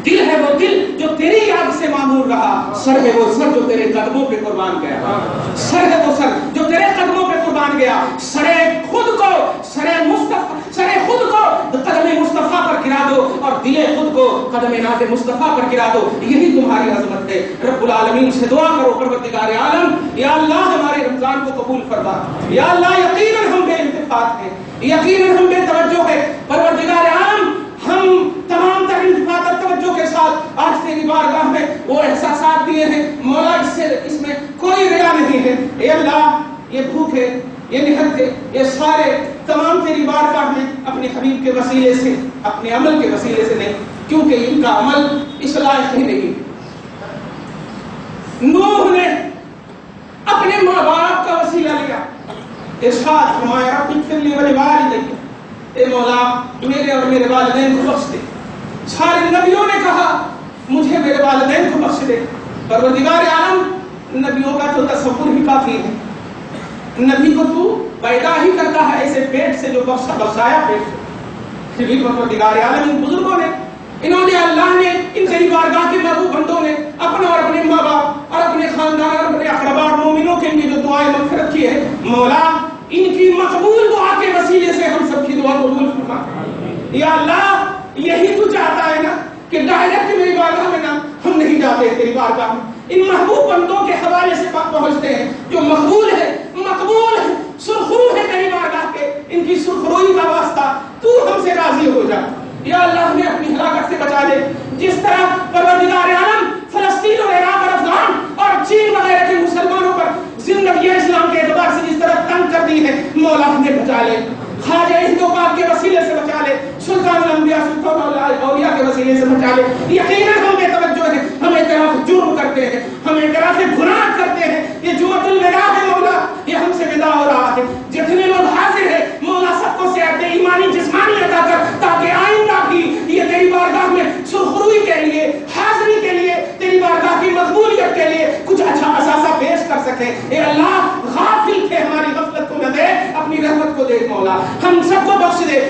دل ہے وہ دل جو تیری یاد سے معمور رہا، سر ہے وہ سر جو تیرے قدموں پہ قربان گیا، سر ہے وہ سر جو تیرے قدموں پہ قربان گیا، سر خود کو قدم مصطفیٰ پر گرا دو، اور دل خود کو قدم ناز مصطفیٰ پر گرا دو، یہی تمہاری عظمت ہے۔ رب العالمین سے دعا کرو، پروردگار عالم یا اللہ ہمارے رمضان کو قبول فرما، یا اللہ یقیناً ہم بے انتفاق ہیں، یقیناً ہم بے توجہ ہیں، پروردگار عالم ہم تمام تر انتفاق اور توجہ کے ساتھ آج تیری بارگاہ میں وہ احساسات دیے ہیں مولا، اس میں کوئی ریا نہیں ہے۔ اے اللہ، یہ بھوک ہے، یہ نہت ہے، یہ سارے تمام تیری بارگاہ میں اپنے حبیب کے وسیلے سے، اپنے عمل کے وسیلے سے نہیں، کیونکہ ان کا عمل اس لائق ہی نہیں۔ نوح نے اپنے ماں باپ کا وسیلہ لیا، ارشاد فرمایا رب اغفر لی ولوالدی، اے مولا میرے اور میرے والدین کو بخش دے۔ سارے نبیوں نے کہا مجھے میرے والدین کو بخش دے۔ پروردگار عالم، نبیوں کا تو تصور ہی کافی ہے، نبی کو تو پیدا ہی کرتا ہے ایسے پیٹ سے جو بخشایا پیٹ سے، پھر بھی پروردگار عالم ان بزرگوں نے انہوں نے اللہ نے ان تیری بارگاہ کے محبوب بندوں نے اپنا اور اپنے ماں باپ اور اپنے خاندان اور اپنے اقربا مومنوں کے لیے جو دعائیں مغفرت کی ہے، مولا ان کی مقبول دعا کے وسیلے سے ہم سب کی دعا قبول فرما۔ یا اللہ یہی تو چاہتا ہے نا کہ ڈائریکٹ میری بارگاہ میں نا ہم نہیں جاتے تیری بارگاہ میں، ان محبوب بندوں کے حوالے سے پہنچتے ہیں جو مقبول ہے، مقبول ہے، سرخرو ہے تیری بارگاہ کے، ان کی سرخروئی کا واسطہ تو ہم سے راضی ہو جا۔ یا اللہ ہمیں اپنی ہلاکت سے بچا دے، جس طرح پروردگار عالم فلسطین اور عراق اور افغان اور چین وغیرہ کے مسلمانوں پر زندگی اسلام کے اعتبار سے جس طرح تنگ کر دی ہے، مولا ہمیں بچا لے، خواجہ ہند و پاک کے وسیلے سے بچا لے، سلطان الانبیاء سلطان الاولیاء کے وسیلے سے بچا لے۔ یقیناً ہم بے توجہ ہیں، ہم اعتراف جرم کرتے ہیں، ہم اعتراف گناہ کرتے ہیں، یہ جمعۃ الوداع ہے مولا، یہ ہم سے ودا ہو رہا ہے، جتنے لوگ حاضر ہیں مولا سب کو صحت ایمانی جسمانی عطا کر، تاکہ آئندہ بھی یہ تیری بارگاہ میں سرخروئی کے لیے، حاضری کے لیے، تیری بارگاہ کی مقبولیت کے لیے کچھ اچھا اثاثہ پیش کر سکیں۔ اے اللہ غافل تھے، ہماری غفلت کو نہ دے، اپنی رحمت کو دے مولا، ہم سب کو بخش دے،